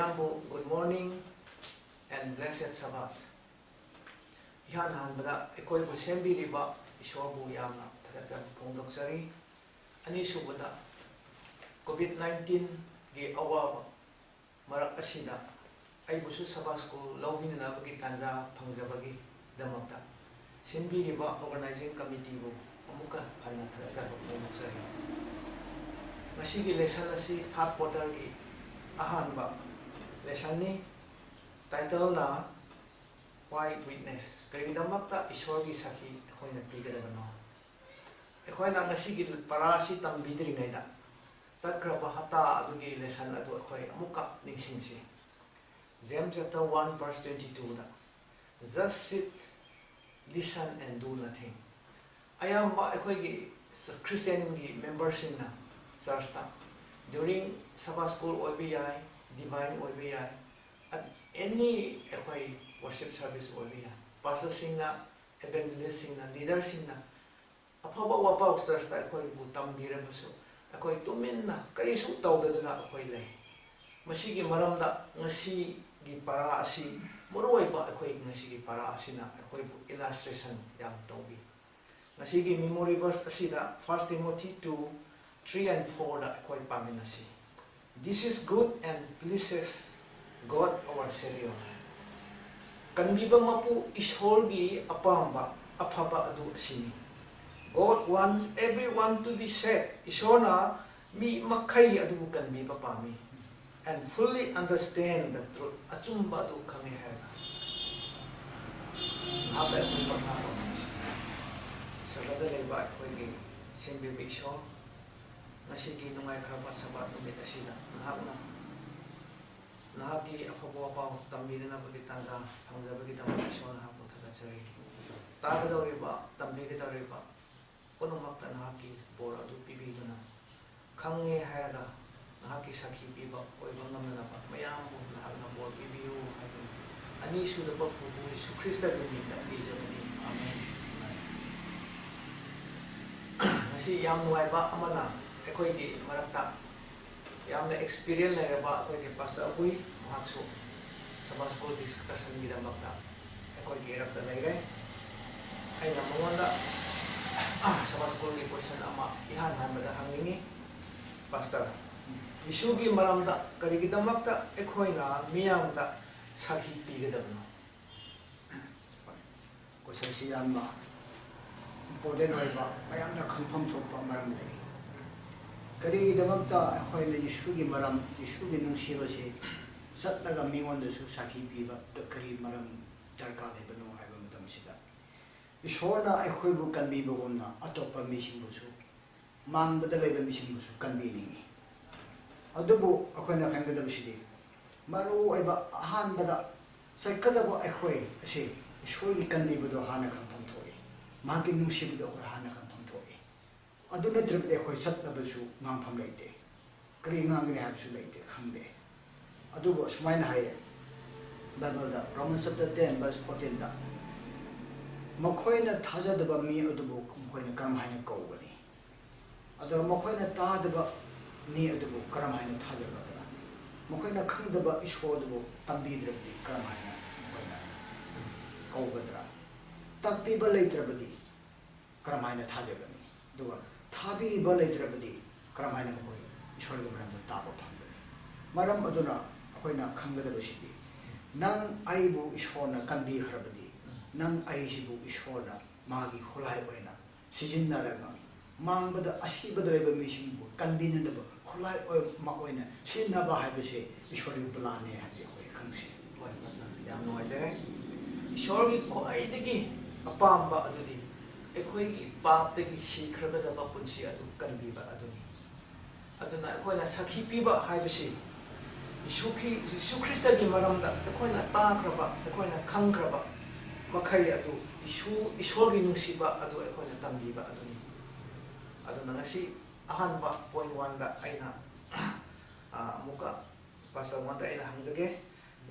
Mayambo, good morning and blessed Sabbath. Ihan hanbada ekoi bu sembi riba ishobu yamna thagacha pongdoksari ani subada COVID-19 gi awa marak asida ai busu Sabbath ko lawmin na bagi tanja phangjabagi damakta sembi riba organizing committee bu amuka hanna thagacha pongdoksari masigi lesson asi third quarter gi ahanba lesson ni title na Why Witness karidamakta ishwar gi sakhi ekhoina pigadabano ekhoina ngasigi parasi tambidringaida chatkraba hata adugi lesson adu ekhoi amuka ningsingsi James chapter 1 verse 22 da just sit listen and do nothing ayamba ekhoi gi Christian gi members in na church ta during Sabbath school OBI divine OBI at any ekhoi worship service OBI pastor singna evangelist singna leader singna afaba wapa church ta ekhoi bu tambirabusu ekhoi tuminna karisu tawdaduna ekhoi lei masigi maramda ngasi gi para asi moruiba ekhoi ngasi gi para asina ekhoi bu illustration yam tawbi ngasi gi memory verse asida 1 Timothy 2:3 and 4 da ekhoi paminasi this is good and pleases God our Savior kanbiba mapu ishorgi apamba apaba adu asini God wants everyone to be saved ishona mi makai adu kanbiba pami and fully understand the truth achumba adu kami hera apa adu pagna sabada leba koigi sembi bisho nasigi nungai khaba sabat numit asida nahakna nahagi afabo pa tambina bagi tanja hangja bagi tambi shona hapu thagachari tagadoriba tambi gidariba punumakta nahagi bor adu pibigana khange hairaga nahagi sakhi piba oiba ngamna pa mayam bu nahagna bor pibiu ani suda papu Yesu Krista gumi ta bijabani amen masi yam nuaiba amana ekoi gi marakta yamna experience leraba ekoi gi pastor Abui mahakso Sabbath school discussion gi damakta ekoi gi rakta leire ai na monda Sabbath school gi question ama ihan hanbada hangingi pastor Yesu gi maramda kari gi damakta ekoi na miyamda sakhi pigedabno question si yamma important hoiba mayamna khampham thokpa maram lei kari damagta hoina Yesugi maram Yesugi nungsiba se satnaga mingonda su sakhi piba kari maram darka lebano haiba matam sida ishorna ekhoibu kanbi bogonna atopa misingbu su mangbada leba misingbu su kanbi ningi adubu akhoina khangada bisidi maru aiba ahanbada saikadaba ekhoi ase ishorgi kanbi bodo hana khampham thoi magi nungsibu do hana adu natrabde ekhoi satnabasu ngangpham leite kari ngangre habsu leite khangde adu bo sumaina haye bible da Romans chapter 10 verse 14 da makhoina thajadaba mi adu bo makhoina karam haina kawbani adu makhoina taadaba ni adu bo karam haina thajabada makhoina khangdaba ishod bo tambidrabdi karam haina makhoina kawbadra takpiba leitrabadi karam haina thajabani duwa Tabi balaidrabadi karamaina koi ishorga maram taba phangani maram aduna akoina khangadabasidi nang aibu ishorna kandi harabadi nang aisibu ishorna magi holai oina sijinnaraga mangbada asibada leba misingbu kandinadaba holai oi ma oina sinnaba haibase ishorgi plane habi koi khangsi koi masa yam noajare ishorgi khoidagi apamba adudi ekoi gi pap te gi shikhraga da punchi adu kanbiba aduni aduna ekoi na sakhi piba haibasi Yesu Krista gi maramda ekoi na takraba ekoi na khangkraba makhai adu ishorgi nungsiba adu ekoi na tambiba aduni aduna ngasi ahanba point 1 da aina muka pastor 1 da aina hangjage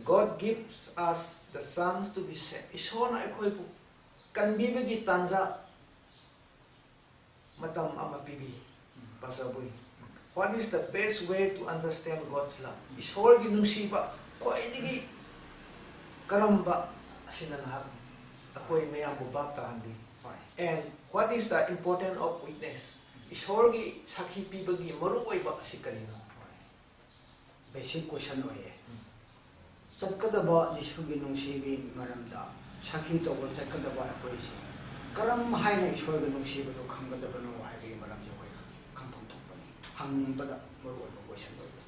God gives us the sons to be saved ishona ekoi bu kanbiba gi tanja matam ama pibi pasabui what is the best way to understand God's love? Ishorgi nungsiba kwaidigi karamba asina lahat ako'y mayang bubak tahandi. And what is the importance of witness? Ishorgi sakhi pibagi maruoiba asikanino. Basic question oye. Sakadaba Yeshugi nungsibi maramda sakhi toba sakadaba ako'y si karam haina Ishorgi nungsiba do khangadaba no haibi maramja koy khampam thokpani hangbada maruoiba question oye.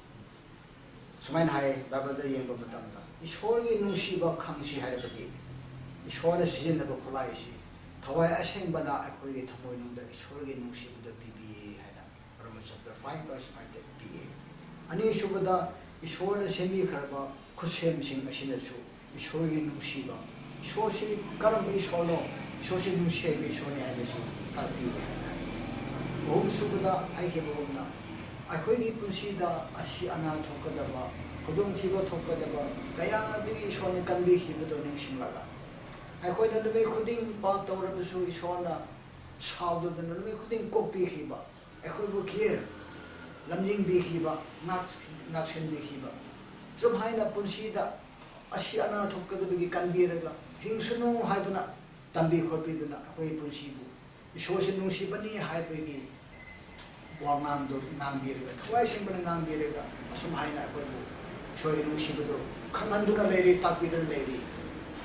Sumain hai babada yengba matamda Ishorgi nungsiba khangsi haibadi Ishora sizinaba khulai si thawai asengbana ako'y thamoy nungda Ishorgi nungsiba bibi haina Romans chapter 5 verse 5 bibi ani shubada Ishora semi kharba khusem sing asinasu Ishorgi nungsiba Ishorsi karam Ishorno Ishorsi nungsiba Ishorni haibasi tabi Om shubada aikebona ako'y punsida asi ana thokadaba khudum thiba thokadaba kaya digi Ishorni kanbi hibado ningsinglaga ako'y nalumi khuding pa tawrabasu Ishorna sawdada nalumi khuding kopi hiba ako'y bu kier lamjing bi hiba naksin bi hiba zum haina punsida asi ana thokadabagi kanbiraga hingsunu haiduna tambi khopiduna ako'y punsibu Ishorsi nungsibani haibagi wangangdo nangbiraga thawai singbana nangbiraga asum haina ako'y bu Ishorgi nungsibado khanganduna leiri takpiduna leiri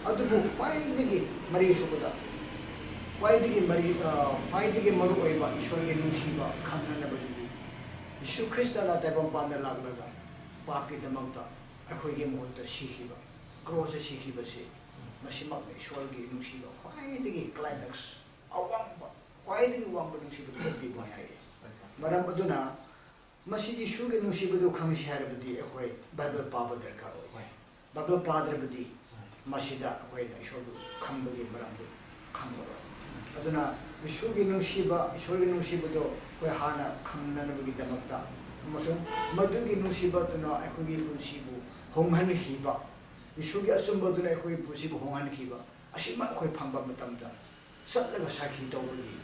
adubu kwaidigi mari subada kwaidigi maru oiba Ishorgi nungsiba khangnanabadi Yeshu Kristana taibam panda laglaga papi damakta ako'y mohta sikhiba cross sikhiba se masimak Ishorgi nungsiba kwaidigi climax awangba kwaidigi wangba nungsiba bibi hai maram aduna masi Yeshugi nungsibadu khangsi harabadi ako'y Bible paba darkar oi Bible padrabadi Masida ako'yna Ishorbu khambagi marambu khambaro aduna Ishorgi nungsiba Ishorgi nungsibado ako'y hana khangnanabagi damakta amasung madugi nungsiba tuna ako'y punsibu honghan hiba Ishorgi asumbaduna ako'y punsibu honghan hiba asima ako'y phangba matamda satlaga sakhi tawbagi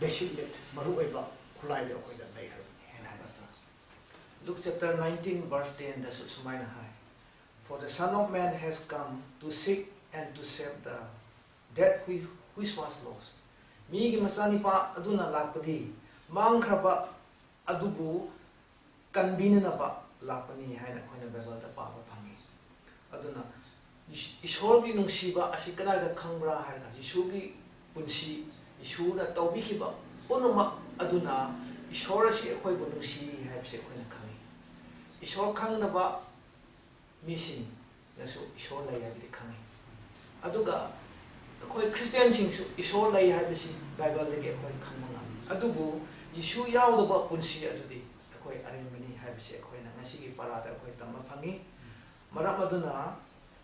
basic net maruoiba khulaida ako'yda daiharabani hena basa Luke chapter 19 verse 10 da sumaina hai. For the Son of Man has come to seek and to save that which was lost. Migi masani pa aduna lakpadi mangkraba adubu kanbina na ba lakpani haina koina Bible da pa phangi. Aduna Ishorgi nungsiba asi kanada khangbra haina Yeshugi punsi Yeshuna tawbikiba punuma aduna Ishora si ako'y nungsi haibse koina khangi. Ishor khangnaba Missing nasu Ishor lay habili khangi aduga ako'y Christian singsu Ishor lay habisi Bible dagi ako'y khangmanga adubu Yeshu yaudaba punsi adudi ako'y arinmani habisi ako'yna ngasigi parada ako'y tama phangi maram aduna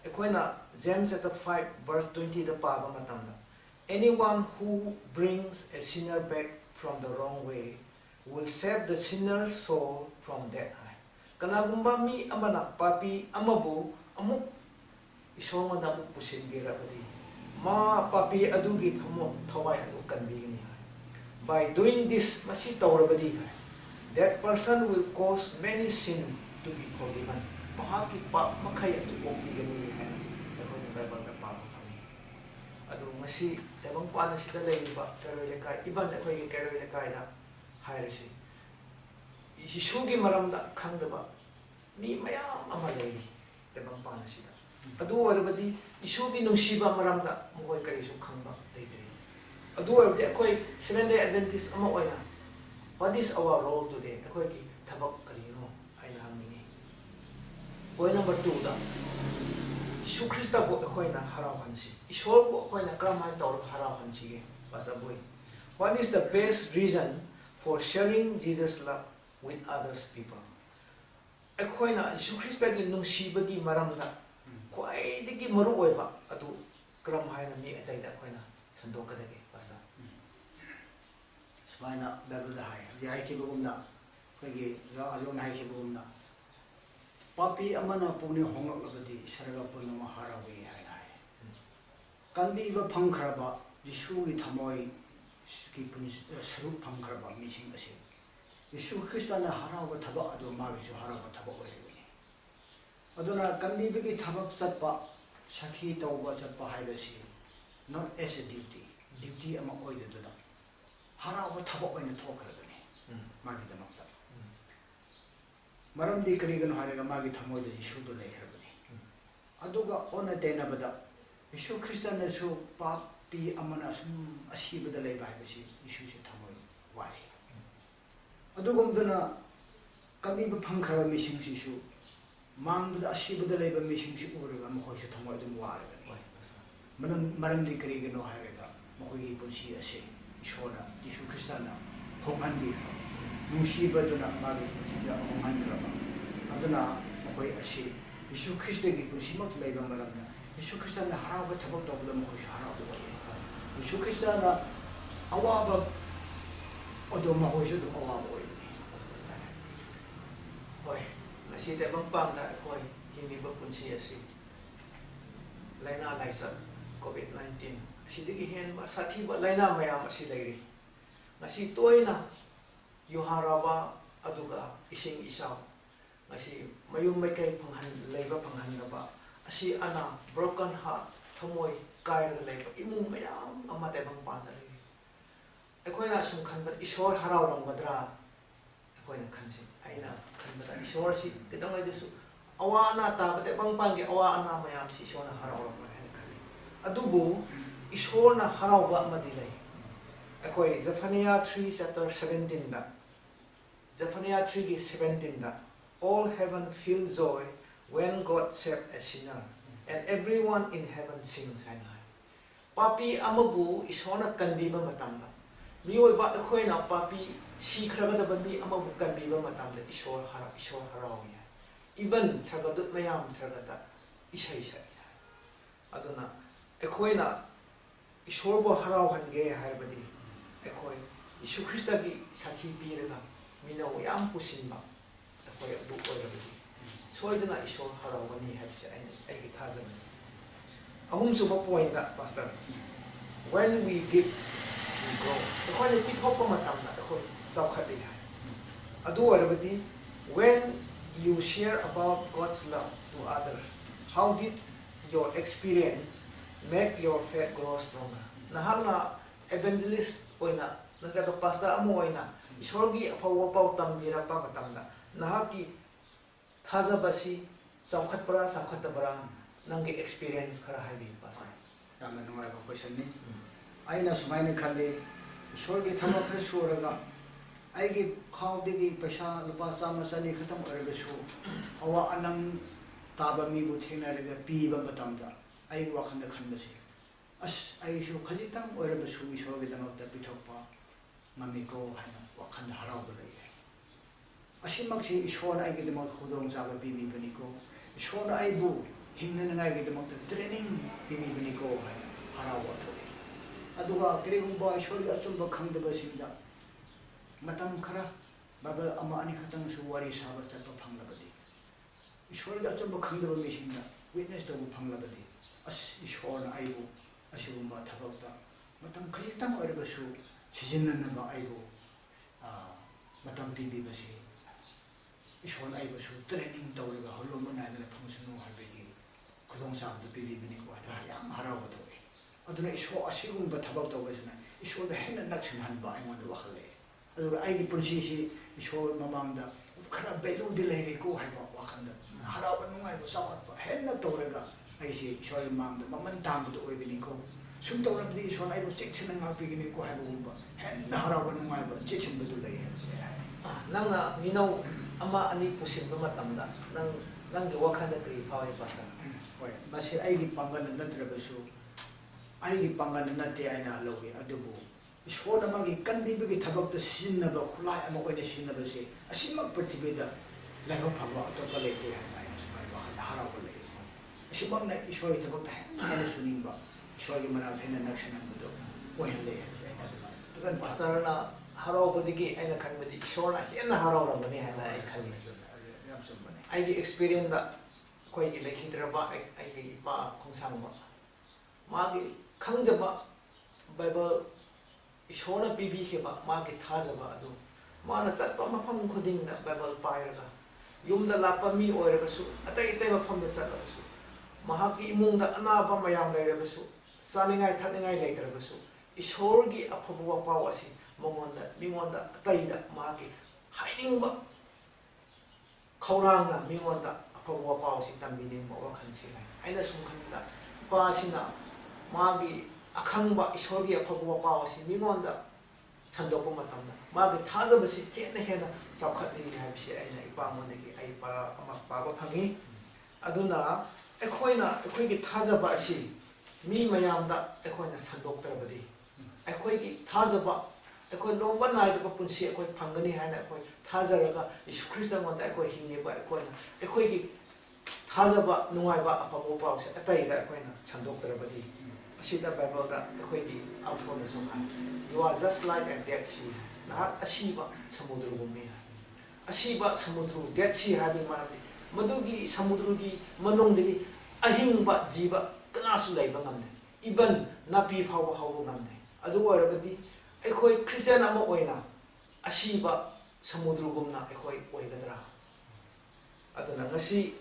ako'yna James chapter 5 verse 20 da paba matamda anyone who brings a sinner back from the wrong way will save the sinner's soul from death. Kanagumba mi amana papi amabu amuk isonga da amuk pusin girabadi ma papi adugi thamo thawai adu kanbigini by doing this masi tawrabadi that person will cause many sins to be forgiven mahaki pa makai adu kopigani hai ako'y Bible da pa kami adu masi tabang paano sila layba karolekai iban ako'y karolekai da hairasi Yeshugi maramda khangdaba mi mayam ama lay tabang paano sila adu warabadi Yeshugi nungsiba maramda mokoy karisu khangba daytri adu warabadi ako'y Seventh-day Adventist ama oina what is our role today ako'y ki thabak karino ay nahamini point number 2 da Yeshu Krista bo ako'y na harawan si Ishor bo ako'y na kramay tawag harawan sige pas Abui what is the best reason for sharing Jesus' love with others people. Ako'y na Yeshu Krista gi nungsibagi maramda kwaidigi maruoiba adu kramhay na mi atay da ako'y na sandok kadagi basta. Sumana Bible da hai di hai kibugumna ko'y Ajok na hai kibugumna papi amana puni honglagabadi sarga punna maharawi hai hai kanbi ba phangkhraba Yeshu gi thamoi ki pun sarup phangkhraba mising ase Yesu Kristana harawa thaba adu magi su harawa thaba oiribani aduna kanbibigi thabak chatpa sakhi tawba chatpa haibasi not as a duty ama oiduduna harawa thaba oina thokrabani magi damakta maramdi karigano haraga magi thamoida Yesu do leihrabani aduga ona denabada Yesu Kristana su papi amana sum asibada leiba haibasi Yesu se thamoi wai adugumduna kamiba phangkhara missing sisu mangda asibada leiba missing si uraga mohoi se thamoi dum waragani maramdi karigano haraga mohoi punsi ase ishona Yesu Kristana hongandi nungsibaduna magi punsi da honghandraba aduna mohoi ase Yesu Kristagi punsimak leiba maramna Yesu Kristana harawa thabak tawbada mohoi se harawa oye Yesu Kristana awaba odo mohoi se awaba oye Oi, nasi tebang pang da koi hindi ba punsi asi. Laina laisa COVID-19. Asi digi hen ma sathi ba laina mayam asi lairi. Nasi toina yuharaba aduga ising isaw. Nasi mayum may kay panghan leiba panghan na ba. Asi ana broken heart thamoy kaya leiba imong mayam ama tebang pang da lairi. Ekoi na sungkhan ba isor haraw lang badra. Ekoi na khansi. Aina kanbata isor si kitang ay desu awa na ta bate bang pangi awa na mayam si isor na haraw ra hen khali adubo isor na haraw ba madilay akoi Zephaniah 3 chapter 17 da Zephaniah 3 17 da all heaven feel joy when God saved a sinner and everyone in heaven sings and papi amabu isor na kanbiba matamda miyoy ba akoi na papi si khraga da mi ama bukan biba matam da ishor haraw ya even sagadut mayam sagada isai aduna ekoina ishor bo haraw hange haibadi ekoi Yesu Krista gi sakhi pirega minaw yam pusinba ekoi bu oirabadi soidana ishor haraw bani habse ai gi thazam ahum suba point da pastor when we give we grow ekoi ni thop matam da ekoi when you share about God's love to others, how did your experience make your faith grow stronger? Nahal na evangelist oina, naga pastor amo oina, isorgi apawa pau tambira pa matamda. Nahal ki thaza basi samkhat bara nangi experience kara habi pastor. Yamna nungai ba question ni. Aina sumaini khalle isorgi thama khre suraga aigi khawdegi paisa lupa chama chani khatam oiragasu awa anang taba mi bu thenaraga piba matamda ai wakhanda khanbasi as ai su khajitang oiragasu isorgi damakta pithokpa mamiko hana wakhanda haraw lai asimaksi isor ai gi damak khudong jaga bibi baniko isor ai bu hingna ngai gi damakta training bibi baniko hana haraw athoi aduga kirigumba isor achumba khangdaba singda matam khara babal ama ani khatang su wari saba chatpa phanglabadi ishwar ga achamba khangdaba misingna witness tabu phanglabadi as ishwar na aibu asibumba thabakta matam khalitang oirabasu sijinnanaba aibu matam pibi basi ishwar aibu su training tawraga holoma naidana phungsunu habegi khudong sabdu pibi bini ko ada yam harawa to aduna ishwar asigumba thabak tawbasna ishwar ga henna naksin hanba aingonda wakhale aduga aigi punsi si ishor mamangda khara belu de leire ko haiba wakhanda harawa nungai ba sawatpa henna tawraga aisi ishor mamangda maman tambu oigini ko sum tawrabdi ishor aibu chekchina ngapigini ko haiba umba henna harawa nungai ba chechimbu du lei nangna minau ama ani pusimba matamda nang gi wakhanda kri phawai pasa hoi masi aigi pangana natrabasu aigi pangana nate aina logi adubu ishor amagi kanbibigi thabakta sinnaba khulai ama oina sinnabase asimak prithibida laiba phagwa atopa leite hai sumai wakhanda harawa lei asimak na ishor thabakta hena suningba ishor gi mana hena naksana budo oile tugan pasarna haraw bodigi aina khanbadi ishor na hena haraw ramani hana ai khali yam sambane ai gi experience da koi gi lekhidraba ai gi pa khongsangba magi khangjaba bible ishona bibi ke ba ma ke thajaba adu mana satpa mafam khuding da Bible pairaga yumda lapa mi oirabasu atai atai mafam da satlabasu mahaki imungda anaba mayam leirabasu saningai thatningai leitrabasu ishorgi aphabuwa pawasi mongonda mingonda atai da mahaki hainingba khaurangna mingonda aphabuwa pawasi tambinin mo wakhansi lai aina sumkhanda pasina magi akhangba ishorgi aphabuwa pawasi mingonda sandopa matamda magi thajabasi hena hena chawkhatni haibsi aina ipamonegi ai para ama paba phangi aduna ekhoigi thajaba asi mi mayamda ekhoina sandoktrabadi ekhoigi thajaba ekoi longba naidaba punsi ekoi phangani haina ekoi thajaraga Yesu Christa monda ekoi hingeba ekoigi thajaba nungaiba apabo pause atai da ekoina sandoktrabadi asida Bible da ekoigi outfone songa you are just like a dead sea na asiba samudra gummi asiba samudra dead sea habi marati madugi samudrugi manongdegi ahingba jiba kanasu leiba ngamde even napi phawa hawo ngamde adu warabadi ekoi Christian ama oina asiba samudrugumna ekoi oigadra aduna ngasi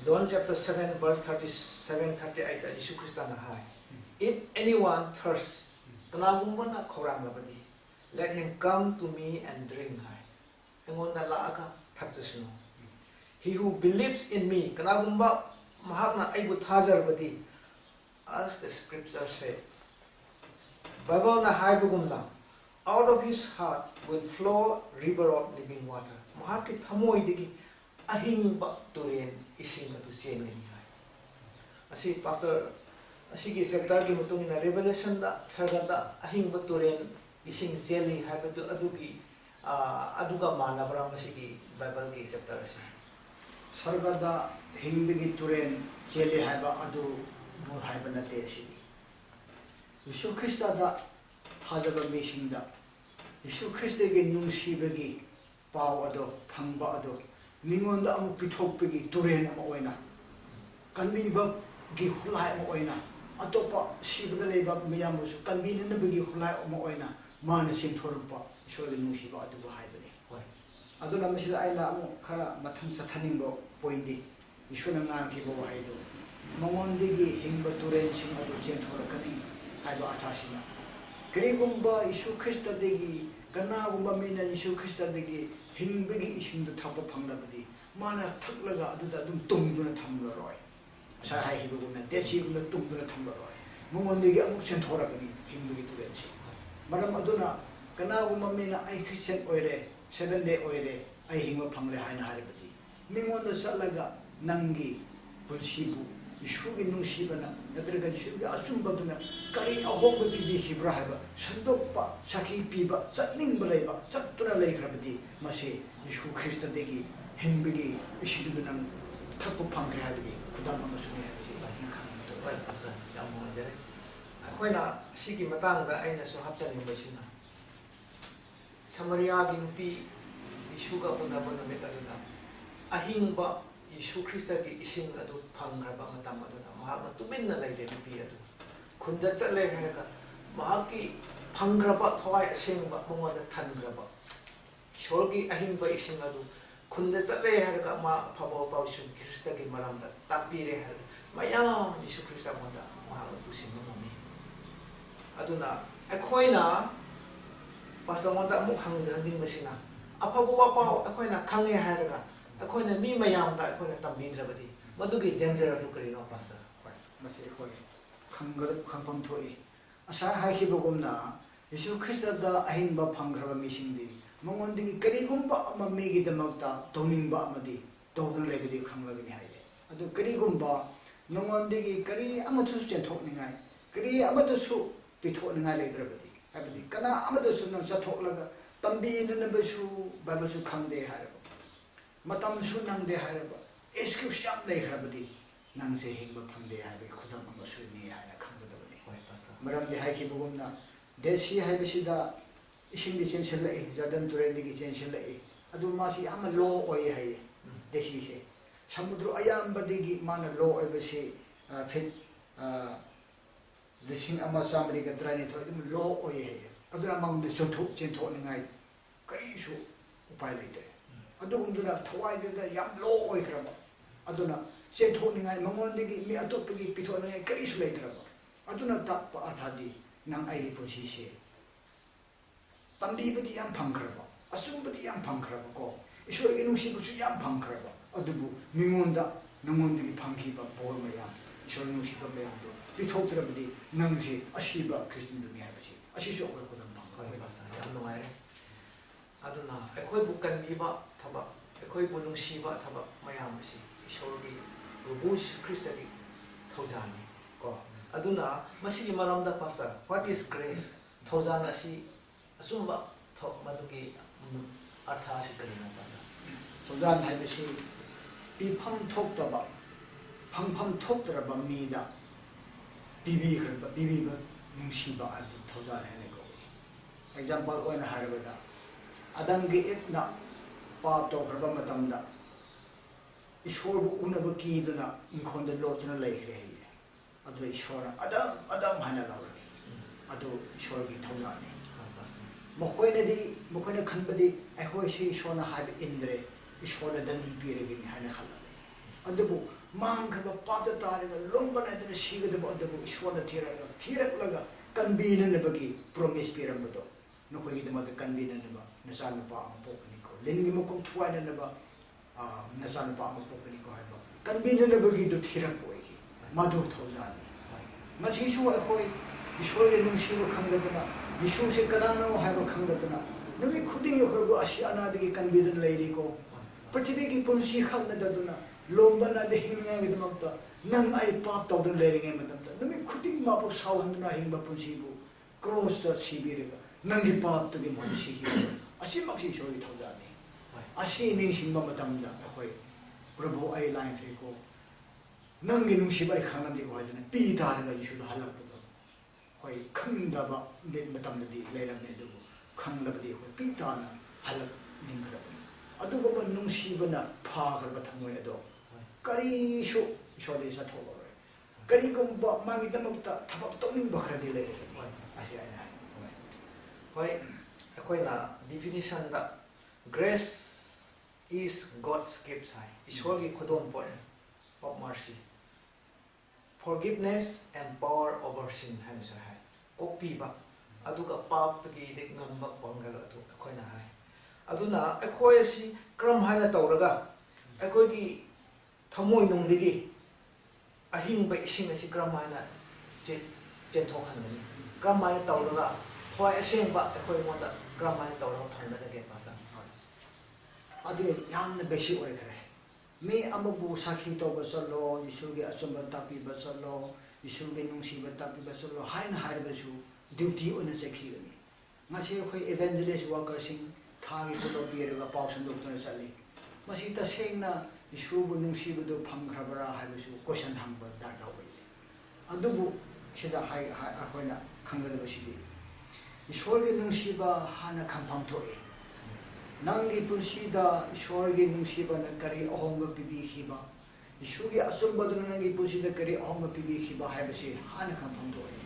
John chapter 7 verse 37-38 Yesu Christa na hai if anyone thirsts kanagumana khorang labadi let him come to me and drink hai engonda laaga thakjasno he who believes in me kanagumba mahakna aibu thajarbadi as the scripture say Bible na haibugumna out of his heart will flow river of living water mahaki thamoi digi ahingba turen ising adu chengani hai asi pastor asigi chapter gi mutungina revelation da sargada ahingba turen ising cheli haibadu adugi aduga manabra masigi Bible gi chapter asi sargada hingbigi turen cheli haiba adu mu haiba nate asigi Yesu Christa da thajaba misingda Yesu Christa ge nungsibagi paw ado phangba ado mingonda amu pithokpagi turen ama oina kanbiba gi hulai ama oina atopa sibada leiba miyamusu kanbina bagi hulai ama oina mana singthorpa Yesu ge nungsiba adu haibani aduna masida aina amu khara matham sathaningbo poindi Yesu na ngang ki bo haido mongondigi hingba turen sing adu singthorakani haiba athasina Krigumba Yesu Christa degi kanagumba mina Yesu Christa degi hingbegi isingdu thapa phanglabadi mana thaklaga aduda dum tungduna thamlaroi asa hai hibuguna desibuna tungduna thamlaroi mongondegi amuk senthoragani hingbegi turensi maram aduna kanagumba mina ai Christian oire 7 day oire ai hingba phangle haina haribadi mingonda salaga nangi pulsibu Yesugi nungsibana nadraga Yesugi achumbaduna kari ahongba bibi hibra haiba sandokpa sakhi piba chatningba leiba chattuna leikrabadi mase Yesu Christa degi hingbegi isidunam thappu phangre haibagi khudam amasuni haibasi bahina khamto bai pasa yam mojare akoina sigi matangda aina so hapchani basina Samaria gi nupi Yesuga unabana metaduna ahingba Yesu Christa gi ising adu phangraba matam aduna mahakna tuminna leide nupi adu khunda chatle haga mahaki phangraba thawai asengba mongoda thangraba shorgi ahingba ising adu khunda chatle haga ma phabo pausu Christa gi maramda tapire haga mayam Yesu Christa monda mahakna tusinno ngami aduna akhoina pasamonda mu hangjanding masina aphabo wapa akhoina khange haga akhoina mi mayamda akhoina tambidrabadi madugi danger adu karino pastor mase khoi khangpam thoi asa haikibugumna Yesu Christa da ahingba phangraba misingdi mongondigi karigumba amegi damakta tawningba amadi tawdun lebidi khanglabini haide adu karigumba nongondigi kari amathu chenthokningai kari amatusu pithokningai leidrabadi habidi kana amatusu nang sathoklaga tambi nanabasu babasu khangde haraba matam su nangde haraba excuse yam leikrabadi nangse hingba phangde haibe khudam amasuni haina khangdabani hoi pastor maramdi haikibugumna desi haibasida isingdi chenselai jadan turendigi chenselai adu masi ama lo oi hai desi se samudru ayambadigi mana lo oibasi fit lising ama samri ga trani to dum lo oi hai adu amang de chothu chenthok ningai ꯀꯔꯤꯁꯨ ꯎꯄꯥꯏ ꯂꯩꯇ꯭ꯔꯦ ꯑꯗꯨꯒꯨꯝꯗꯨꯅ ꯊꯋꯥꯏꯗꯨꯗ ꯌꯥꯝ ꯂꯣ ꯑꯣꯏꯈ꯭ꯔꯕ ꯑꯗꯨꯅ ꯆꯦꯟꯊꯣꯛꯅꯤꯡꯉꯥꯏ ꯃꯉꯣꯟꯗꯒꯤ ꯃꯤ ꯑꯇꯣꯞꯄꯒꯤ ꯄꯤꯊꯣꯛꯅꯤꯡꯉꯥꯏ ꯀꯔꯤꯁꯨ ꯂꯩꯇ꯭ꯔꯕ ꯑꯗꯨꯅ ꯇꯥꯛꯄ ꯑꯔꯊꯥꯗꯤ ꯅꯪ ꯑꯩꯒꯤ ꯄꯨꯟꯁꯤꯁꯦ ꯇꯝꯕꯤꯕꯗꯤ ꯌꯥꯝ ꯐꯪꯈ꯭ꯔꯕ ꯑꯆꯨꯝꯕꯗꯤ ꯌꯥꯝ ꯐꯪꯈ꯭ꯔꯕꯀꯣ ꯏꯁꯣꯔꯒꯤ ꯅꯨꯡꯁꯤꯕꯁꯨ ꯌꯥꯝ ꯐꯪꯈ꯭ꯔꯕ ꯑꯗꯨꯕꯨ ꯃꯤꯉꯣꯟꯗ ꯅꯉꯣꯟꯗꯒꯤ ꯐꯪꯈꯤꯕ ꯕꯣꯔ ꯃꯌꯥꯝ ꯏꯁꯣꯔ ꯅꯨꯡꯁꯤꯕ ꯃꯌꯥꯝꯗꯣ ꯄꯤꯊꯣꯛꯇ꯭ꯔꯕꯗꯤ ꯅꯪꯁꯦ ꯑꯁꯤꯕ ꯈ꯭ꯔꯤꯁꯇꯤꯌꯟꯗꯨꯅꯤ ꯍꯥꯏꯕꯁꯤ ꯑꯁꯤꯁꯨ ꯑꯩꯈꯣꯏ ꯈꯨꯗꯝ ꯍꯣꯏ ꯐꯪꯈ꯭ꯔꯦ ꯄꯥꯁꯇꯔ ꯌꯥꯝ ꯅꯨꯡꯉꯥꯏꯔꯦ ꯑꯗꯨꯅ ꯑꯩꯈꯣꯏꯕꯨ ꯀꯟꯕꯤꯕ ꯊꯕꯛ ꯑꯩꯈꯣꯏꯕꯨ ꯅꯨꯡꯁꯤꯕ ꯊꯕꯛ ꯃꯌꯥꯝ ꯑꯁꯤ ꯏꯁꯣꯔꯒꯤ ꯄ꯭ꯔꯚꯨ ꯈ꯭ꯔꯤꯁꯇꯒꯤ ꯊꯧꯖꯥꯜꯅꯤ ꯀꯣ ꯑꯗꯨꯅ ꯃꯁꯤꯒꯤ ꯃꯔꯝꯗ ꯄꯥꯁꯇꯔ ꯋꯥꯠ ꯏꯁ ꯒ꯭ꯔꯦꯁ ꯊꯧꯖꯥꯜ ꯑꯁꯤ ꯑꯆꯨꯝꯕ ꯃꯗꯨꯒꯤ ꯑꯔꯊ ꯑꯁꯤ ꯀꯔꯤꯅꯣ ꯄꯥꯁꯇꯔ ꯊꯧꯖꯥꯜ ꯍꯥꯏꯕꯁꯤ ꯄꯤꯐꯝ ꯊꯣꯛꯇꯕ ꯐꯪꯐꯝ ꯊꯣꯛꯇ꯭ꯔꯕ ꯃꯤꯗ ꯄꯤꯕꯤꯕ ꯅꯨꯡꯁꯤꯕ ꯑꯗꯨ ꯊꯧꯖꯥꯜ ꯍꯥꯏꯅ ꯀꯧꯏ ꯑꯦꯛꯖꯥꯝꯄꯜ ꯑꯣꯏꯅ ꯍꯥꯏꯔꯕꯗ ꯑꯗꯝꯒꯤ ꯏꯞꯅ ꯄꯥꯞ ꯇꯧꯈ꯭ꯔꯕ ꯃꯇꯝꯗ ꯏꯁꯣꯔꯕꯨ ꯎꯅꯕ ꯀꯤꯗꯨꯅ ꯏꯪꯈꯣꯜꯗ ꯂꯣꯠꯇꯨꯅ ꯂꯩꯈ꯭ꯔꯦ ꯍꯥꯏꯌꯦ ꯑꯗꯨ ꯏꯁꯣꯔꯅ ꯑꯗꯝ ꯍꯥꯏꯅ ꯂꯧꯔꯛꯏ ꯑꯗꯨ ꯏꯁꯣꯔꯒꯤ ꯊꯧꯖꯥꯜꯅꯤ ꯃꯈꯣꯏꯅ ꯈꯟꯕꯗꯤ ꯑꯩꯈꯣꯏꯁꯤ ꯏꯁꯣꯔꯅ ꯍꯥꯏꯕ ꯏꯟꯗ꯭ꯔꯦ ꯏꯁꯣꯔꯅ ꯗꯟꯗꯤ ꯄꯤꯔꯒꯅꯤ ꯍꯥꯏꯅ ꯈꯜꯂꯝꯃꯤ ꯑꯗꯨꯕꯨ ꯃꯥꯡꯈ꯭ꯔꯕ ꯄꯥꯞꯇ ꯇꯥꯔꯒ ꯂꯣꯝꯕ ꯅꯥꯏꯗꯅ ꯁꯤꯒꯗꯕ ꯑꯗꯨꯕꯨ ꯏꯁꯣꯔꯅ ꯊꯤꯔꯛꯂꯒ ꯀꯟꯕꯤꯅꯅꯕꯒꯤ ꯄ꯭ꯔꯣꯃꯤꯁ ꯄꯤꯔꯝꯕꯗꯣ ꯅꯈꯣꯏꯒꯤꯗꯃꯛꯇ ꯀꯟꯕꯤꯅꯅꯕ ꯅꯆꯥꯅꯨꯄꯥ ꯑꯃ ꯄꯣꯛꯀꯅꯤꯀꯣ ꯂꯤꯟꯒꯤ ꯃꯀꯣꯛ ꯊꯨꯒꯥꯏꯅꯅꯕ ꯅꯆꯥꯅꯨꯄꯥ ꯑꯃ ꯄꯣꯛꯀꯅꯤꯀꯣ ꯍꯥꯏꯕ ꯀꯟꯕꯤꯅꯅꯕꯒꯤꯗꯨ ꯊꯤꯔꯛꯄ ꯑꯣꯏꯈꯤ ꯃꯗꯨ ꯊꯧꯖꯥꯜꯅꯤ ꯃꯁꯤꯁꯨ ꯑꯩꯈꯣꯏ ꯏꯁꯣꯔꯒꯤ ꯅꯨꯡꯁꯤꯕ ꯈꯪꯗꯗꯅ ꯌꯤꯁꯨꯁꯦ ꯀꯅꯥꯅꯣ ꯍꯥꯏꯕ ꯈꯪꯗꯗꯅ ꯅꯨꯃꯤꯠ ꯈꯨꯗꯤꯡꯒꯤ ꯑꯩꯈꯣꯏꯕꯨ ꯑꯁꯤ ꯑꯅꯥꯗꯒꯤ ꯀꯟꯕꯤꯗꯨꯅ ꯂꯩꯔꯤꯀꯣ ꯄ꯭ꯔꯤꯊꯤꯕꯤꯒꯤ ꯄꯨꯟꯁꯤ ꯈꯪꯅꯗꯗꯨꯅ ꯂꯣꯝꯕ ꯅꯥꯏꯗ ꯍꯤꯡꯅꯤꯡꯉꯥꯏꯒꯤꯗꯃꯛꯇ ꯅꯪ ꯑꯩ ꯄꯥꯞ ꯇꯧꯗꯨꯅ ꯂꯩꯔꯤꯉꯩ ꯃꯇꯝꯗ ꯅꯨꯃꯤꯠ ꯈꯨꯗꯤꯡꯃꯛꯄꯨ ꯁꯥꯎꯍꯟꯗꯨꯅ ꯍꯤꯡꯕ ꯄꯨꯟꯁꯤꯕꯨ ꯀ꯭ꯔꯣꯁꯇ ꯁꯤꯕꯤꯔꯒ ꯅꯪꯒꯤ ꯄꯥꯞꯇꯨꯒꯤ ꯃꯍꯨꯠ ꯁꯤꯈꯤꯕꯗꯣ ꯑꯁꯤꯃꯛꯁꯤ ꯏꯁꯣꯔꯒꯤ ꯊꯧꯖꯥꯜꯅꯤ ꯑꯁꯤ ꯅꯤꯡꯁꯤꯡꯕ ꯃꯇꯝꯗ ꯑꯩꯈꯣꯏ ꯄ꯭ꯔꯚꯨ ꯑꯩ ꯂꯥꯏꯈ꯭ꯔꯦꯀꯣ ꯅꯪꯒꯤ ꯅꯨꯡꯁꯤꯕ ꯑꯩ ꯈꯪꯂꯝꯗꯦꯀꯣ ꯍꯥꯏꯗꯅ ꯄꯤ ꯇꯥꯔꯒ ꯌꯤꯁꯨꯗ ꯍꯜꯂꯛꯄꯗꯣ ꯑꯩꯈꯣꯏ ꯈꯪꯗꯕ ꯃꯇꯝꯗꯗꯤ ꯂꯩꯔꯝꯃꯦ ꯑꯗꯨꯕꯨ ꯈꯪꯂꯕꯗꯤ ꯑꯩꯈꯣꯏ ꯄꯤ ꯇꯥꯅ ꯍꯜꯂꯛꯅꯤꯡꯈ꯭ꯔꯕꯅꯤ ꯑꯗꯨꯒꯨꯝꯕ ꯅꯨꯡꯁꯤꯕꯅ ꯐꯥꯈ꯭ꯔꯕ ꯊꯃꯣꯏ ꯑꯗꯣ ꯀꯔꯤꯁꯨ ꯏꯁꯣꯔꯗꯒꯤ ꯆꯠꯊꯣꯛꯂꯔꯣꯏ ꯀꯔꯤꯒꯨꯝꯕ ꯃꯥꯒꯤꯗꯃꯛꯇ ꯊꯕꯛ ꯇꯧꯅꯤꯡꯕ ꯈꯔꯗꯤ ꯂꯩꯔꯒꯅꯤ ꯑꯁꯤ ꯑꯩꯅ ꯍꯥꯏꯅꯤꯡꯉꯤ ꯍꯣꯏ ꯑꯩꯈꯣꯏꯅ ꯗꯤꯐꯤꯅꯤꯁꯟꯗ ꯒ꯭ꯔꯦꯁ ꯏꯁ ꯒꯣꯗꯁ ꯒꯤꯐꯠ ꯍꯥꯏ ꯏꯁꯣꯔꯒꯤ ꯈꯨꯗꯣꯜꯄꯣꯠ ꯑꯣꯐ ꯃꯔꯁꯤ ꯐꯣꯔꯒꯤꯞꯅꯦꯁ ꯑꯦꯟ ꯄꯥꯋꯔ ꯑꯣꯚꯔ ꯁꯤꯟ ꯍꯥꯏꯅꯁꯨ ꯍꯥꯏ ꯀꯣꯛꯄꯤꯕ ꯑꯗꯨꯒ ꯄꯥꯞꯄꯒꯤꯗꯤ ꯉꯝꯕ ꯄꯥꯡꯒꯜ ꯑꯗꯨ ꯑꯩꯈꯣꯏꯅ ꯍꯥꯏ ꯑꯗꯨꯅ ꯑꯩꯈꯣꯏ ꯑꯁꯤ ꯀꯔꯝ ꯍꯥꯏꯅ ꯇꯧꯔꯒ ꯑꯩꯈꯣꯏꯒꯤ ꯊꯃꯣꯏꯅꯨꯡꯗꯒꯤ ꯑꯍꯤꯡꯕ ꯏꯁꯤꯡ ꯑꯁꯤ ꯀꯔꯝ ꯍꯥꯏꯅ ꯆꯦꯟꯊꯣꯛꯍꯟꯒꯅꯤ ꯀꯔꯝ ꯍꯥꯏꯅ ꯇꯧꯔꯒ ꯊꯋꯥꯏ ꯑꯁꯦꯡꯕ ꯑꯩꯈꯣꯏꯉꯣꯟꯗ ꯀꯔꯝ ꯍꯥꯏꯅ ꯇꯧꯔꯒ ꯐꯪꯒꯗꯒꯦ ꯄꯥꯁꯇꯔ ꯑꯗꯨ ꯌꯥꯝꯅ ꯕꯦꯁꯤꯛ ꯑꯣꯏꯈ꯭ꯔꯦ ꯃꯤ ꯑꯃꯕꯨ ꯁꯥꯈꯤ ꯇꯧꯕ ꯆꯠꯂꯣ ꯌꯤꯁꯨꯒꯤ ꯑꯆꯨꯝꯕ ꯇꯥꯛꯄꯤꯕ ꯆꯠꯂꯣ ꯌꯤꯁꯨꯒꯤ ꯅꯨꯡꯁꯤꯕ ꯇꯥꯛꯄꯤꯕ ꯆꯠꯂꯣ ꯍꯥꯏꯅ ꯍꯥꯏꯔꯕꯁꯨ ꯗ꯭ꯌꯨꯇꯤ ꯑꯣꯏꯅ ꯆꯠꯈꯤꯒꯅꯤ ꯉꯁꯤ ꯑꯩꯈꯣꯏ ꯏꯚꯦꯟꯖꯦꯂꯤꯁ ꯋꯥꯔꯀꯔꯁꯤꯡ ꯊꯥꯒꯤ ꯇꯣꯂꯣꯞ ꯄꯤꯔꯒ ꯄꯥꯎ ꯁꯟꯗꯣꯛꯇꯨꯅ ꯆꯠꯂꯤ ꯃꯁꯤ ꯇꯁꯦꯡꯅ ꯌꯤꯁꯨꯕꯨ ꯅꯨꯡꯁꯤꯕꯗꯨ ꯐꯪꯈ꯭ꯔꯕ꯭ꯔꯥ ꯍꯥꯏꯕꯁꯨ ꯀꯣꯏꯁꯟ ꯍꯪꯕ ꯗꯔꯀꯥꯔ ꯑꯣꯏꯗꯦ ꯑꯗꯨꯕꯨ ꯁꯤꯗ ꯑꯩꯈꯣꯏꯅ ꯈꯪꯒꯗꯕꯁꯤꯗꯤ ꯏꯁꯣꯔꯒꯤ ꯅꯨꯡꯁꯤꯕ ꯍꯥꯟꯅ ꯈꯪꯐꯝ ꯊꯣꯛꯏ ꯅꯪꯒꯤ ꯄꯨꯟꯁꯤꯗ ꯏꯁꯣꯔꯒꯤ ꯅꯨꯡꯁꯤꯕꯅ ꯀꯔꯤ ꯑꯍꯣꯡꯕ ꯄꯤꯕꯤꯈꯤꯕ ꯌꯤꯁꯨꯒꯤ ꯑꯆꯨꯝꯕꯗꯨꯅ ꯅꯪꯒꯤ ꯄꯨꯟꯁꯤꯗ ꯀꯔꯤ ꯑꯍꯣꯡꯕ ꯄꯤꯕꯤꯈꯤꯕ ꯍꯥꯏꯕꯁꯤ ꯍꯥꯟꯅ ꯈꯪꯐꯝ ꯊꯣꯛꯏ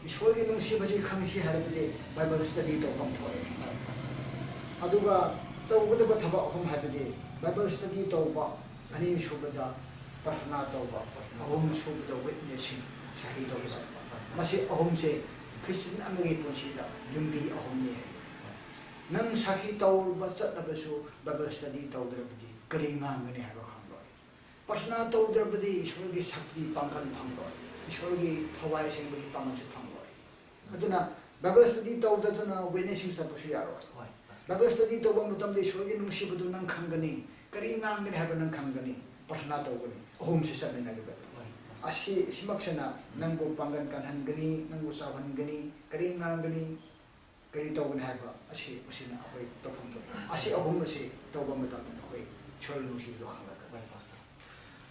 ꯏꯁꯣꯔꯒꯤ ꯅꯨꯡꯁꯤꯕꯁꯤ ꯈꯪꯁꯤ ꯍꯥꯏꯔꯕꯗꯤ ꯕꯥꯏꯕꯜ ꯁ꯭ꯇꯗꯤ ꯇꯧꯐꯝ ꯊꯣꯛꯏ ꯑꯗꯨꯒ ꯇꯧꯒꯗꯕ ꯊꯕꯛ ꯑꯍꯨꯝ ꯍꯥꯏꯕꯗꯤ ꯕꯥꯏꯕꯜ ꯁ꯭ꯇꯗꯤ ꯇꯧꯕ ꯑꯅꯤꯁꯨꯕꯗ ꯄ꯭ꯔꯊꯅꯥ ꯇꯧꯕ ꯑꯍꯨꯝꯁꯨꯕꯗ ꯋꯤꯠꯅꯦꯁꯤꯡ ꯁꯥꯈꯤ ꯇꯧꯕ ꯆꯠꯄ ꯃꯁꯤ ꯑꯍꯨꯝꯁꯦ ꯈ꯭ꯔꯤꯁꯇꯤꯌꯟ ꯑꯃꯒꯤ ꯄꯨꯟꯁꯤꯗ ꯌꯨꯝꯕꯤ ꯑꯍꯨꯝꯅꯤ ꯅꯪ ꯁꯥꯈꯤ ꯇꯧꯕ ꯆꯠꯂꯕꯁꯨ ꯕꯥꯏꯕꯜ ꯁ꯭ꯇꯗꯤ ꯇꯧꯗ꯭ꯔꯕꯗꯤ ꯀꯔꯤ ꯉꯥꯡꯒꯅꯤ ꯍꯥꯏꯕ ꯈꯪꯂꯣꯏ ꯄ꯭ꯔꯊꯅꯥ ꯇꯧꯗ꯭ꯔꯕꯗꯤ ꯏꯁꯣꯔꯒꯤ ꯁꯛꯇꯤ ꯄꯥꯡꯒꯜ ꯐꯪꯂꯣꯏ ꯏꯁꯣꯔꯒꯤ ꯊꯋꯥꯏ ꯑꯁꯦꯡꯕꯒꯤ ꯄꯥꯡꯒꯜꯁꯨ ꯐꯪꯂꯣꯏ ꯑꯗꯨꯅ ꯕꯥꯏꯕꯜ ꯁ꯭ꯇꯗꯤ ꯇꯧꯗꯗꯨꯅ ꯋꯤꯠꯅꯦꯁꯤꯡ ꯆꯠꯄꯁꯨ ꯌꯥꯔꯣꯏ ꯕꯥꯏꯕꯜ ꯁ꯭ꯇꯗꯤ ꯇꯧꯕ ꯃꯇꯝꯗ ꯏꯁꯣꯔꯒꯤ ꯅꯨꯡꯁꯤꯕꯗꯨ ꯅꯪ ꯈꯪꯒꯅꯤ ꯀꯔꯤ ꯉꯥꯡꯒꯅꯤ ꯍꯥꯏꯕ ꯅꯪ ꯈꯪꯒꯅꯤ ꯄ꯭ꯔꯊꯅꯥ ꯇꯧꯒꯅꯤ ꯑꯍꯨꯝꯁꯤ ꯆꯠꯃꯤꯟꯅꯒꯗꯕꯅꯤ ꯑꯁꯤꯃꯛꯁꯤꯅ ꯅꯪꯕꯨ ꯄꯥꯡꯒꯜ ꯀꯟꯍꯟꯒꯅꯤ ꯅꯪꯕꯨ ꯆꯥꯎꯍꯟꯒꯅꯤ ꯀꯔꯤ ꯉꯥꯡꯒꯅꯤ ꯀꯔꯤ ꯇꯧꯒꯅꯤ ꯍꯥꯏꯕ ꯑꯁꯤꯅ ꯑꯩꯈꯣꯏ ꯇꯧꯐꯝ ꯊꯣꯛꯏ ꯑꯁꯤ ꯑꯍꯨꯝ ꯑꯁꯤ ꯇꯧꯕ ꯃꯇꯝꯗ ꯑꯩꯈꯣꯏ ꯏꯁꯣꯔꯒꯤ ꯅꯨꯡꯁꯤꯕꯗꯣ ꯈꯪꯂꯛꯀꯅꯤ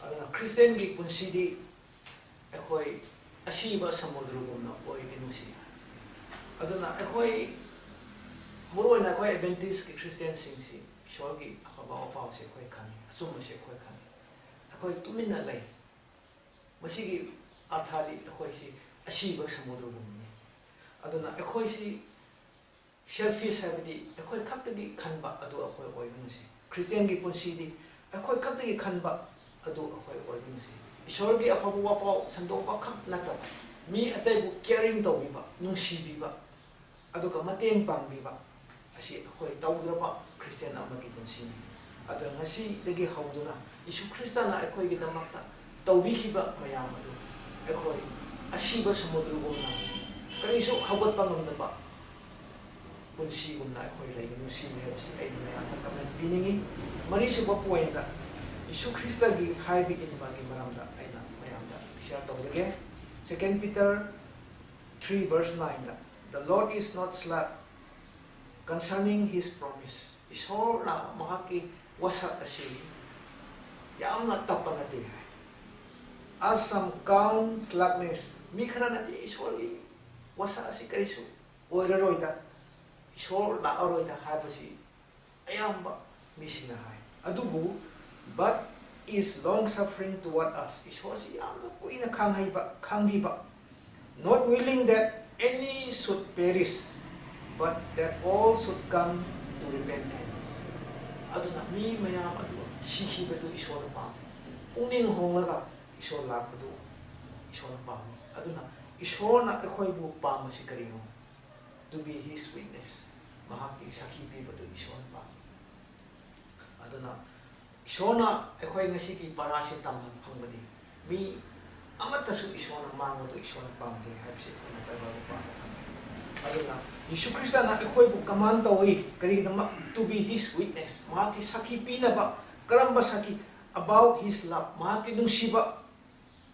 ꯑꯗꯨꯅ ꯈ꯭ꯔꯤꯁꯇꯤꯌꯟꯒꯤ ꯄꯨꯟꯁꯤꯗꯤ ꯑꯩꯈꯣꯏ ꯑꯁꯤꯕ ꯁꯃꯨꯗ꯭ꯔꯒꯨꯝꯅ ꯑꯣꯏꯕ ꯅꯨꯡꯁꯤ ꯑꯗꯨꯅ ꯑꯩꯈꯣꯏ ꯃꯔꯨꯑꯣꯏꯅ ꯑꯩꯈꯣꯏ ꯑꯦꯗꯚꯦꯟꯇꯤꯁꯀꯤ ꯈ꯭ꯔꯤꯁꯇꯤꯌꯟꯁꯤꯡꯁꯤ ꯏꯁꯣꯔꯒꯤ ꯑꯐꯕ ꯋꯥꯄꯥꯎꯁꯤ ꯑꯩꯈꯣꯏ ꯈꯪꯉꯤ ꯑꯆꯨꯝꯕꯁꯤ ꯑꯩꯈꯣꯏ ꯈꯪꯉꯤ ꯑꯩꯈꯣꯏ ꯇꯨꯃꯤꯟꯅ ꯂꯩ ꯃꯁꯤꯒꯤ ꯑꯔꯊꯥꯗꯤ ꯑꯩꯈꯣꯏꯁꯤ ꯑꯁꯤꯕ ꯁꯃꯨꯗ꯭ꯔꯒꯨꯝꯕꯅꯤ ꯑꯗꯨꯅ ꯑꯩꯈꯣꯏꯁꯤ selfish habdi akhoi khaktagi khanba adu akhoi oigunsi Christian gi punsidi akhoi khaktagi khanba adu akhoi oigunsi ishor gi apabu wapau sandoba khak nata mi atai bu caring tawbiba nungsibiba adu ka mateng pangbiba asi akhoi tawdraba Christian amagi punsini adu ngasi dagi hauduna Isu Kristana akhoi gi damakta tawbikiba mayam adu akhoi asiba samudrugumna kanisu hawat pangamdaba punsi gumna akhoi lai nusi hebsi ai mayam comment biningi mari suba point da Isu Krista gi haibi inba gi maramda aina mayam da share tawjage 2 Peter 3 verse 9 da the Lord is not slack concerning his promise isor na mahaki wasa asi yamna tapanati as some count slackness mikra nati isor gi wasa asi kaisu oiraroida isor la aroida habasi ayamba misina hai adubu but is long suffering toward us isor si yamna kuina khangbiba not willing that any should perish but that all should come to repentance aduna mi mayam adu sikhibadu isor pa puning honglaga isor lakadu isor pa aduna isor na akhoi bu pa masi karino to be his witness mahaki sakhi pi badu isor pa aduna isor na akhoi ngasi ki parasi tam phangbadi mi amatasu isor na mangadu isor na pamde habsi na tabaru pa aduna Yesu Krista na akhoi bu command tawi kari nama to be his witness mahaki sakhi pina ba karamba sakhi about his love mahaki nungsiba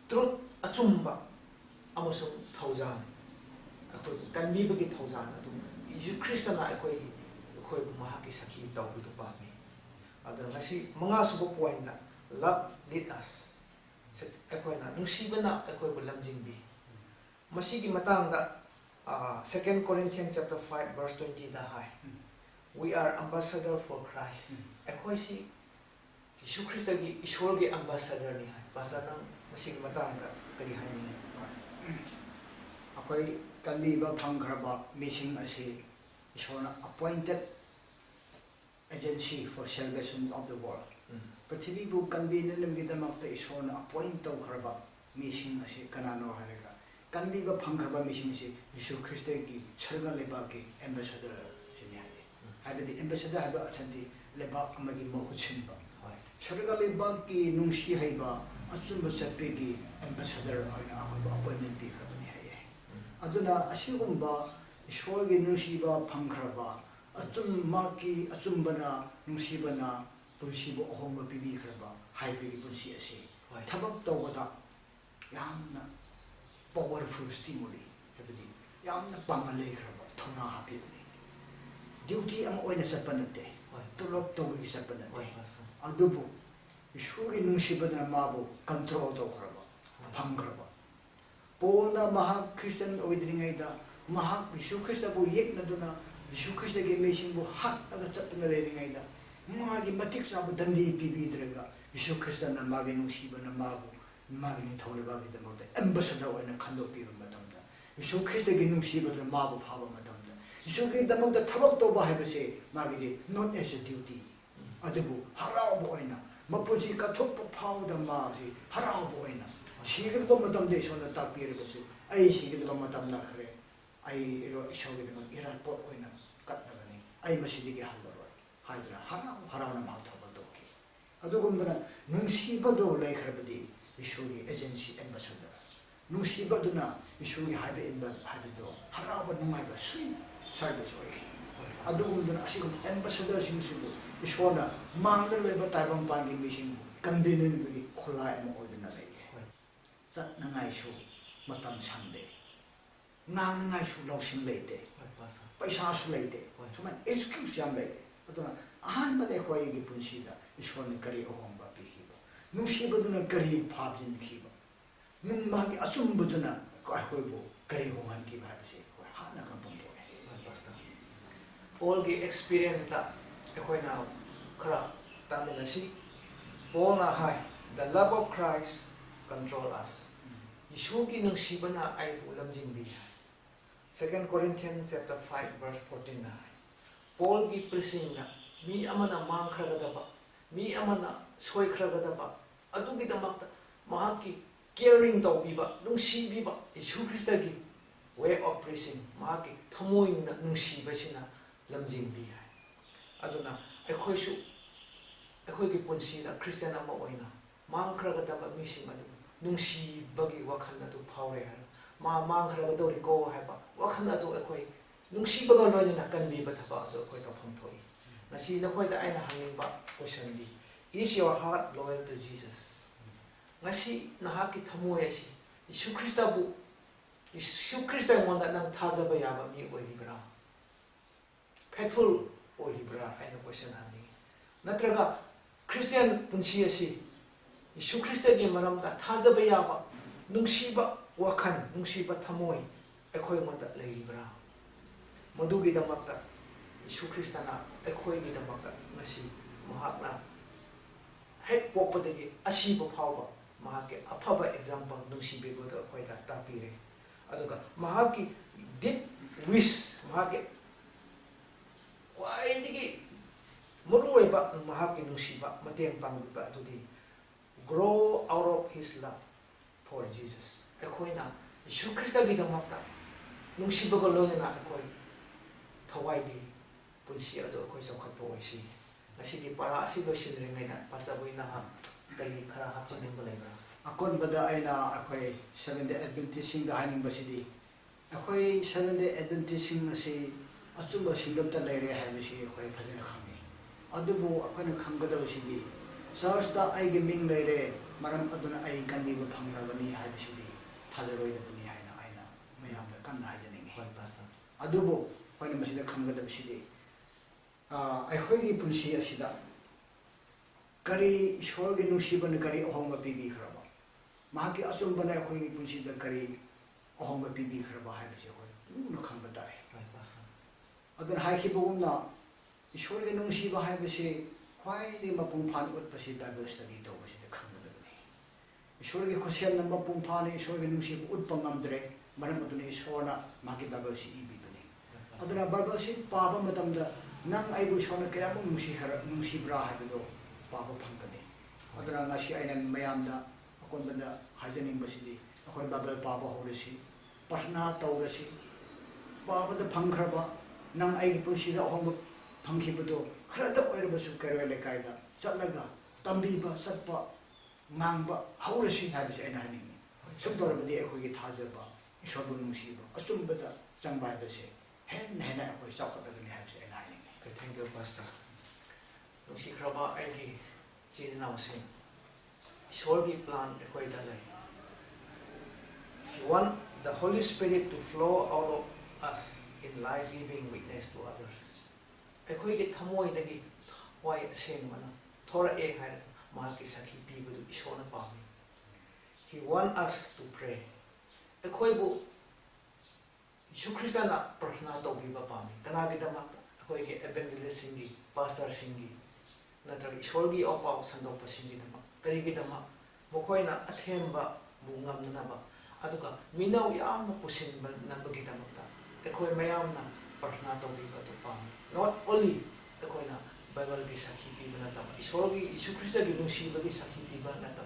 truth achumba amasung thaujan akhoi kanbi bagi thaujan adu Yesu Krista na akhoi bu mahaki sakhi tawbi to pa mi aduna ngasi manga subo point na love lead us akhoi na nungsiba na akhoi bu lamjingbi masigi matang da 2 Corinthians chapter 5 verse 20 da hai we are ambassador for Christ akhoi si Yesu Krista gi ishor gi ambassador ni hai basa nang masig matang da kari hai ni akhoi kanbi ba phangkhraba mission asi ishona appointed agency for salvation of the world Prithvi bu kanbi ne lemgi damakta ishona appoint taw khraba mission asi kanano harega kanbi ba phangkhraba mission si Yesu Krista gi sarga leba gi ambassador sini hai habedi ambassador haba athandi leba amagi mohutsinba sarga leba gi nungsi haiba achumba sapegi ambassador aina akhoi appointment bi khrabani hai aduna asigumba ishorgi nungsiba phangkhraba achumaki achumbana nungsibana punsibo ohomba bibi khraba haibegi punsi asi thabak tawada yamna powerful stimuli habedi yamna pangale khraba thona hapibni duty am oina sapanate tolok tawgi sapanate adubu ishorgi nungsibana mabu control to khraba phangkhraba pona maha Christian oidringaida maha Yesu Krista bu yeknaduna Yesu Krista ge mission bu hat aga chatna leringaida magi matik sabu dandi pibidraga Yesu Krista na magi nungsiba na mabu magi ni thawleba ge damada ambassador oina khando piba matamda Yesu Krista ge nungsiba na mabu phaba matamda Yesu ge damada thabak toba haibase magi de not as a duty adubu harabu oina mapuji kathop phawda magi harabu oina sigirba matamde sona takpiribase ai sigirba matamna khare ai ro ishoge de ira pot oina katnagani ai masidi ge haloroi haidra harana ma thoba doki adugumdana nungsibado laikhrabadi ishoge agency ambassador nungsibaduna ishoge haibe inba haibedo haraba numaiba sweet service oi adugumdana asigum ambassador singsibu ishona mangda leba taibam pangi mission convenient bi khola em odina lege chat nangai su matam sande nang nangai su lawsin leite paisa su leite suman excuse yam lege aduna ahan bade khoi gi punsida ishona kari ohomba pihiba nusibaduna kari phabjin khiba nung magi achumbuduna khoibo kari hongan ki bhabse hana ka bombo all the experience that akhoi now khara taminasi all na high the love of Christ control us Yesu ki nungsibana ai ulam jingbi 2 Corinthians chapter 5 verse 14 na Paul gi preaching na mi amana mangkhragadaba mi amana soikhragadaba adugi damakta mahaki caring tawbiba nungsibiba Yesu Christa gi way of preaching mahaki thamoin na nungsibasina lamjingbi hai aduna ekhoisu ekhoigi punsida Christian ama oina mangkhragadaba mising adu nungsibagi wakhal adu phawre hai mangkhragadori ko haiba wakhal adu ekhoi nungsibaga loina kanbi bathaba adu ekhoi tafam thoi ngasi nakhoi da aina hangingba question di is your heart loyal to Jesus ngasi nahaki thamoy asi Yesu Christa bu Yesu Christa monda nang thajaba yaba mi oiribra faithful oiribra aina question hani natraga Christian punsi asi Yesu Christa gi maramda thajaba yaba nungsiba wakhan nungsiba thamoy ekhoi monda leiribra madugi damakta Yesu Christa na ekhoi gi damakta ngasi mahakna hek popadagi asiba phawba mahaki afaba example nungsibe bodo ekhoi da tapire aduga mahaki did wish mahaki kwaidigi muruweba mahaki nungsiba mateng pangba adudi grow out of his love for Jesus ekhoi na Yesu Christa gi damakta nungsibaga loina ekhoi thawai punsi ado ekhoi sokhatpo oisi ngasi para asi losinringai na pasabui na ha kai khara hapchining balebra akon bada aina akhoi Seventh Day Adventist sing da haning basidi akhoi Seventh Day Adventist sing asi achuba singdam ta leire haibisi akhoi phajana khangi adubu akhoi khangada basidi sarsta ai ge ming leire maram aduna ai kanbi ba phangnagani haibisidi thajaroi da buni haina aina mayam da kan hajaningi hoi pastor adubu akhoi masida khangada basidi akhoi gi punsi asida kari ishwar ge nungsiban kari ahonga pibi khraba mahaki achumbana akhoi gi punsi da kari ahonga pibi khraba haibisi akhoi luna khangba dai hoi pastor adun haiki bugumna ishwar ge nungsiba haibisi khwai de mapung phan utpasi Bible study to basi de khangdabani ishwar ge khosel number pung phan ishwar ge nungsiba utpa ngamdre maram aduni ishwarna magi Bible si ibi bani aduna Bible si paba matamda nang aibu ishwarna kaya mung nungsibra haibido paba phangkani aduna ngasi aina mayamda akonbanda hajaning basidi akhoi Bible paba horasi prarthana tawrasi paba da phangkhraba nang ai pusida ahong phangkhibado kharada oirabasu karwe lekaida chatlaga tambiba satpa ngangba haurasi habisi aina haningi sumdorabadi ekhoi gi thajaba ishwabu nungsiba achumbada changbai base hen hena ekhoi chawkhatadani habisi aina haningi thank you pastor nungsi khraba aigi chinau sin ishwar gi plan ekhoi da lai he want the Holy Spirit to flow out of us in life giving witness to others ekhoi gi thamoi dagi wai aseng mana thora e hai ma ki sakhi pi bu ishona pami he want us to pray ekhoi bu Yesu Christa na prarthana to bi ba pami kana gi dama ekhoi gi evangelist singi pastor singi natra ishwar gi opa sandok pa singi dama kari gi dama mokhoi na athemba bu ngam na ba aduga minau yam na pusin ba na ba gi dama ta ekhoi mayam na prarthana to bi ba to pami not only ekhoi na Bible gi sakhi pi ba na ta ishwar gi Yesu Christa gi nungsiba gi sakhi pi ba na ta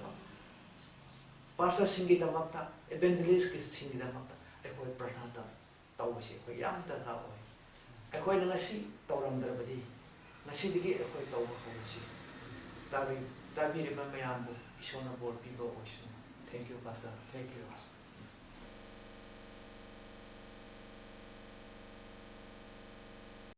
pastor singi dama ta evangelist gi singi dama ta ekhoi prarthana ta tawasi ekhoi yam ta la oi ekhoi na ngasi tawramdrabadi ngasi digi ekhoi tawba khawasi tabi ri ba mayam bu ishona bor pi ba oisu thank you pastor thank you